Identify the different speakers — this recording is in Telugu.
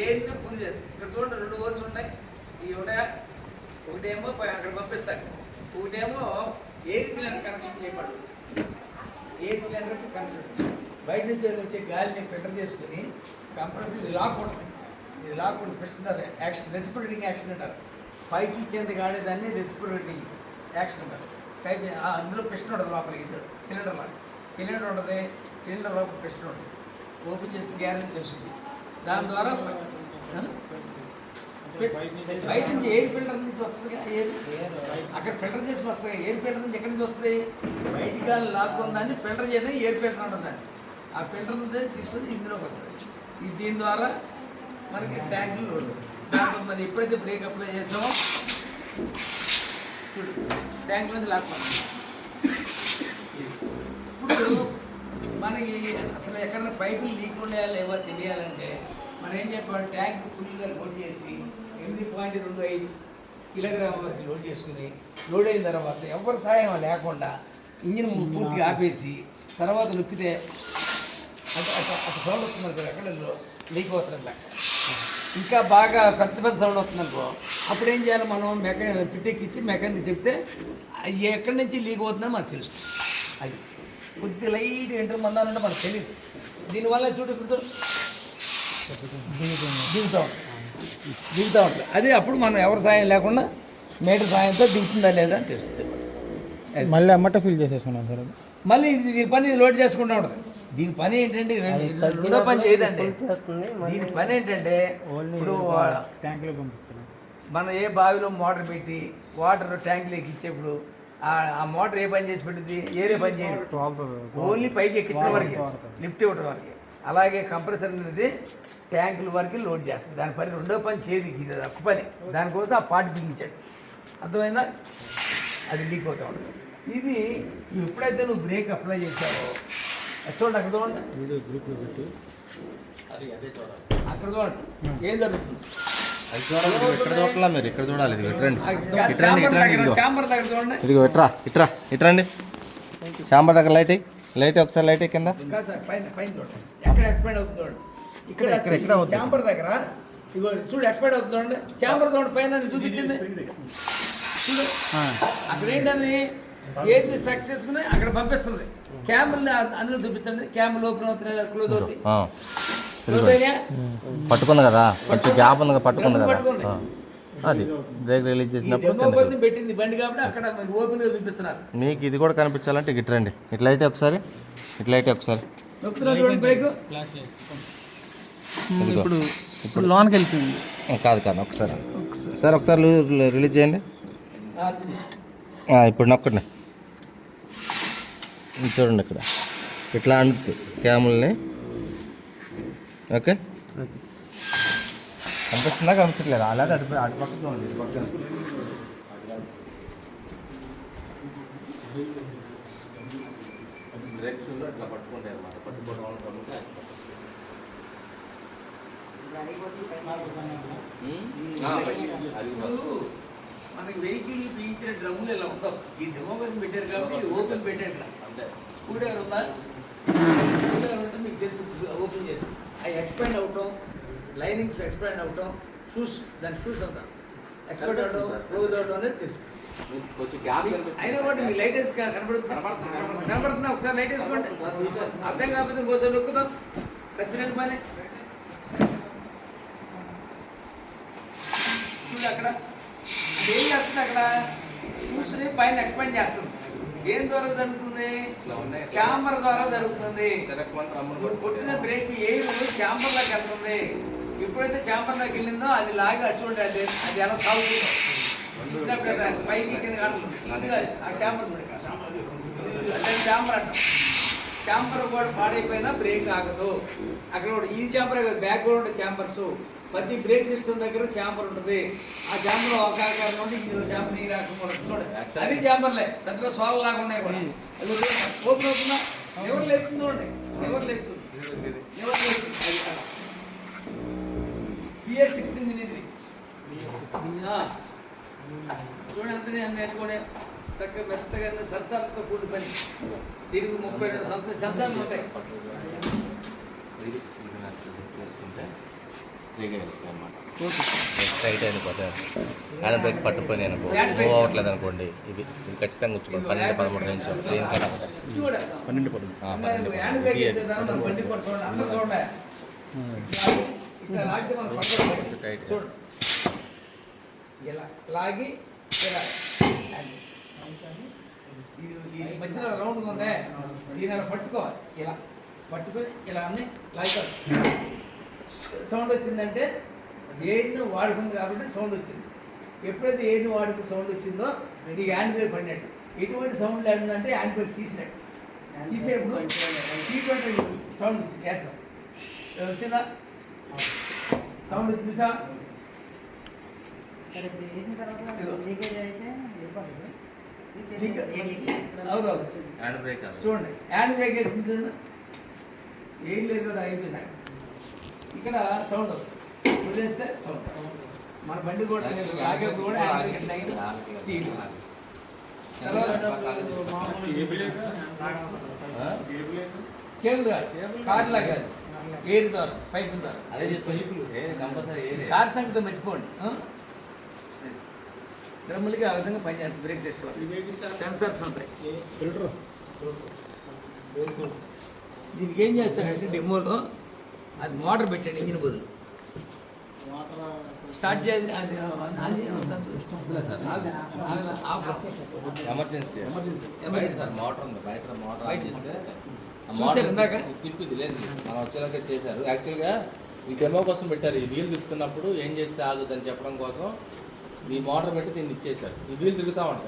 Speaker 1: ఏంటి ఫుల్ చేస్తుంది. ఇక్కడ చూడండి 2 హోల్స్ ఉన్నాయి. ఇవి ఉన్నాయా? ఒకటేమో అక్కడ పంపిస్తాను, ఒకటేమో ఎయిర్ క్లీనర్ కనెక్షన్ చేయబడు. ఎయిర్ క్లీనర్ కనెక్షన్ బయట నుంచి వచ్చే గాలిని ఫిల్టర్ చేసుకుని కంప్రెసర్ ఇది లాక్ ఉంటుంది. ఇది లాక్ ఉంటుంది పిస్తున్నారు యాక్షన్, రెసిపిరేటింగ్ యాక్షన్ అంటారు. పైకి కింద ఆడేదాన్ని రెసిపిరేటింగ్ యాక్షన్ అంటారు. పైకి అందులో పిస్టన్ ఉంటుంది లోపల. ఇది సిలిండర్ లాగా సిలిండర్ ఉంటుంది. సిలిండర్ లోపల పిస్టన్ ఉంటుంది. ఓపెన్ చేస్తే గ్యాస్ తెలుస్తుంది. దాని ద్వారా బయట నుంచి ఎయిర్ ఫిల్టర్ నుంచి వస్తుంది. అక్కడ ఫిల్టర్ చేసి వస్తుంది. ఎయిర్ ఫిల్టర్ నుంచి ఎక్కడి నుంచి వస్తుంది? బయట గాలి లాక్కుందని ఫిల్టర్ చేయడం ఎయిర్ ఫిల్టర్ ఉంటుందని. ఆ ఫిల్టర్ నుంచి తీసుకొని ఇందులోకి వస్తుంది. ఇది దీని ద్వారా మనకి ట్యాంకులు లోడ్. దాంట్లో మరి ఎప్పుడైతే బ్రేక్ అప్లై చేసామో ట్యాంక్ నుంచి లాక్కుంటుంది. ఇప్పుడు మనకి అసలు ఎక్కడైనా పైపులు లీక్ ఉండేయాలి ఎవరు తెలియాలంటే మనం ఏం చెప్పాలి? ట్యాంక్ ఫుల్గా లోడ్ చేసి 8.25 కిలోగ్రాముల వరకు లోడ్ చేసుకుని లోడ్ అయిన తర్వాత ఎవరి సహాయం లేకుండా ఇంజిన్ పూర్తిగా ఆపేసి తర్వాత నొక్కితే అటు సౌండ్ వస్తుంది అనుకో, ఎక్కడ లీక్ అవుతుంది. ఇంకా బాగా పెద్ద సౌండ్ వస్తుంది అనుకో, అప్పుడు ఏం చేయాలి? మనం ఫిట్టెక్కిచ్చి మెకానిక్ చెప్తే ఎక్కడి నుంచి లీక్ అవుతుందో మనకు తెలుస్తుంది. అది కొద్ది లైట్ ఎంటర్ మందాలంటే మనకు తెలియదు. దీనివల్ల చూడు ఇప్పుడు దిగుతూ ఉంటుంది. అది అప్పుడు మనం ఎవరి సాయం లేకుండా మీటర్ సాయంతో దిగుతుందా లేదా అని తెలుస్తుంది.
Speaker 2: మళ్ళీ అమ్మట ఫిల్ చేసేసుకున్నాం సార్.
Speaker 1: మళ్ళీ దీని పని లోడ్ చేసుకుంటూ ఉంటుంది. దీని పని ఏంటంటే రెండో పని చేయదండి. దీని పని ఏంటంటే ఇప్పుడు
Speaker 2: ట్యాంకులో పంపిస్తున్నాం.
Speaker 1: మనం ఏ బావిలో మోటార్ పెట్టి వాటర్ ట్యాంకులోకి ఇచ్చేప్పుడు ఆ మోటార్ ఏ పని చేసి పెట్టింది? ఏరే పని చేయదు. ఓన్లీ పైకి ఎక్కించిన వరకు, లిఫ్ట్ ఇవ్వడం వరకు. అలాగే కంప్రెసర్ అనేది ట్యాంకుల వరకు లోడ్ చేస్తుంది. దాని పని రెండో పని చేయదు. ఇది ఒక్క పని. దానికోసం ఆ పార్ట్ బిగించాడు. అర్థమైందా? అది లీక్ అవుతూ ఉంటుంది. ఇది ఎప్పుడైతే నువ్వు బ్రేక్ అప్లై చేసావో చూడండి, అక్కడ చూడండి, అక్కడ చూడండి ఏం జరుగుతుంది.
Speaker 3: మీరు ఇక్కడ చూడాలి. ఇది
Speaker 1: చాంబర్ దగ్గర చూడండి.
Speaker 3: ఇదిగో ఇట్రండి. చాంబర్ దగ్గర లైట్ ఒకసారి లైట్ కింద
Speaker 1: సార్ పైన పైన చూడండి. ఎక్కడ ఎక్స్పైర్ అవుతుంది చూడండి. ఇక్కడ చాంబర్ దగ్గర ఇగో చూడు ఎక్స్పైర్ అవుతుంది చూడండి. చాంబర్ చూడండి పైన చూపించింది చూడు. అక్కడ ఏంటని ఏది సెక్ట్ చేసుకుని అక్కడ పంపిస్తుంది. క్యామెల్ని అందులో చూపించండి. క్యామెల్ ఓపెన్ అవుతున్నాయి, క్లోజ్ అవుతాయి.
Speaker 3: పట్టుకుంది కదా, కొంచెం గ్యాప్ ఉంది, పట్టుకుంది కదా. అది బ్రేక్ రిలీజ్ చేసినప్పుడు
Speaker 1: కోసం పెట్టింది బండి కాబట్టి అక్కడ ఓపెన్ గా చూపిస్తున్నారు.
Speaker 3: మీకు ఇది కూడా కనిపించాలంటే ఇటు రండి. ఇట్లా అయితే ఒకసారి
Speaker 1: బ్రేక్
Speaker 2: ఇప్పుడు లోన్కి వెళ్తుంది.
Speaker 3: కాదు ఒకసారి రిలీజ్ చేయండి. ఇప్పుడు నొక్కండి. చూడండి ఇక్కడ ఇట్లా అంటుంది క్యాముల్ని. ఓకే, కనిపించట్లేదు. అలాగే అటు పక్కన ఉంది. ఇటు పక్కన బ్రేక్స్ అట్లా పట్టుకుంటాయి అన్నమాట. పట్టుకోవడం
Speaker 1: మనకి వెహికల్ బిగించిన డ్రమ్ములు ఇలా ఉండవు. ఈ డెమో కోసం పెట్టారు కాబట్టి ఓపెన్ పెట్టారు. అంతే కూడేరు ఉందా? కూడేరు ఉంటే మీకు తెలుసు. ఓపెన్ చేసి అవి ఎక్స్పాండ్ అవటం, లైనింగ్స్ ఎక్స్పాండ్ అవటం, షూస్ దాని షూస్ అంతా ఎక్స్పాండ్ అవడం, క్లోజ్ అవడం అనేది తెలుసు. అయినా కూడా మీ లైట్ వేసి కనబడుతుందా? ఒకసారి లైట్ వేసుకోండి. అర్థం కాకపోతే ఇంకోసారి నొక్కుదాం. ఖచ్చితంగా పని చూడు. అక్కడ ఏం చేస్తుంది? అక్కడ షూస్ని పైన ఎక్స్పాండ్ చేస్తుంది. దేని ద్వారా జరుగుతుంది? చాంబర్ ద్వారా జరుగుతుంది. కొట్టిన బ్రేక్ ఎయిర్ చాంబర్లోకి వెళ్తుంది. ఎప్పుడైతే చాంబర్లోకి వెళ్ళిందో అది లాగా అటువంటి అది ఎలా సాగుతుందో పైకి కింద కాదు. ఆ చాంబర్ చాంబర్ అంటాం. చాంబర్ కూడా పాడైపోయినా బ్రేక్ ఆగదు. అక్కడ కూడా ఈ చాంబర్ బ్యాక్ కూడా ఉంటాయి ఛాంబర్స్. ప్రతి బ్రేక్ సిస్టమ్ దగ్గర ఛాంబర్ ఉంటుంది. ఆ ఛాంబర్ ఒక ఆకారం నుండి ఇది ఛాంబర్ నీరు రాకుండా చూడండి. అది ఛాంబర్లే పెద్దగా సోల్ లాగా ఉన్నాయి కూడా. అది ఓపెన్ అవుతుందా? ఎవరు లేస్తుంది చూడండి. ఎవరు లేస్తుంది PS6 ఇంజిన్ ఇది చూడండి. అంతనే అన్నీ అనుకోనే చక్కగా మెత్తగా సెన్సార్లతో కూడి పని. తిరిగి 32 సెన్సార్లు ఉంటాయి.
Speaker 3: ఫ్రీగా వెళ్తాయి అన్నమాట. టైట్ అయిపోతే హ్యాండ్ బ్రేక్ పట్టుకొని అనుకో మూవ్ అవ్వట్లేదు అనుకోండి, ఇది ఖచ్చితంగా ఉంచుకోండి. 12-13 రేంజ్ దేనికైనా ఒకటే. 12
Speaker 1: హ్యాండ్ బ్రేక్ వేసేదాన్ని మనం బండి పట్టుకోండి, అందరూ చూడండి. ఇట్లా లాగితే మనం పట్టుకోండి.
Speaker 3: టైట్.
Speaker 1: చూడండి, ఇలా లాగి ఇలా ఈ మధ్యలో రౌండ్గా ఉందే, దీని అలా పట్టుకోవాలి. ఇలా పట్టుకొని ఇలా అన్నీ లాగా సౌండ్ వచ్చిందంటే ఎయిర్ని వాడుకుంది కాబట్టి సౌండ్ వచ్చింది. ఎప్పుడైతే ఎయిర్ని వాడుకు సౌండ్ వచ్చిందో నీకు హ్యాండ్ బ్రేక్ పడినట్టు. ఎటువంటి సౌండ్ లేదంటే హ్యాండ్ బ్రేక్ తీసినట్టు. తీసేప్పుడు సౌండ్ వచ్చింది. వేస్తాం వచ్చిందా సౌండ్ చూసా? అవునవును,
Speaker 3: హ్యాండ్ బ్రేక్
Speaker 1: చూడండి హ్యాండ్ బ్రేక్ వేసింది చూడండి, ఏం లేదు కూడా అయిపోయింది. ఇక్కడ సౌండ్ వస్తుంది, వదిలేస్తే సౌండ్. మన బండి కూడా ఆగేప్పుడు కూడా హ్యాండ్ బ్రేక్ లైన్ తీయాలి. కేబుల్ కాదు, కార్లా కాదు, ఎయిర్ ద్వారా, పైపుల ద్వారా.
Speaker 3: అదే కంపల్సరీ
Speaker 1: కార్ సంగతి మర్చిపోండి. డ్రమ్ములకి ఆ విధంగా పనిచేస్తుంది. బ్రేక్ సిస్టమ్ సెన్సర్స్ ఉంటాయి. దీనికి ఏం చేస్తారంటే డెమోలో అది మోటార్ పెట్టండి ఇంజిన్ బదులు. స్టార్ట్ చేయాలి, అది
Speaker 3: ఎమర్జెన్సీ సార్. మోటార్ ఉంది బయట, మోటార్ ఆన్ చేస్తే
Speaker 1: చూసారు ఇందాక?
Speaker 3: తిప్పిది లేదు, మనం వచ్చేలాగా చేశారు. యాక్చువల్గా ఈ డెమో కోసం పెట్టారు. ఈ వీల్ తిప్పుతున్నప్పుడు ఏం చేస్తే ఆగుద్దని చెప్పడం కోసం ఈ మోటార్ పెట్టి దీన్ని ఇచ్చేసారు. ఈ వీల్ తిరుగుతూ ఉంటాయి.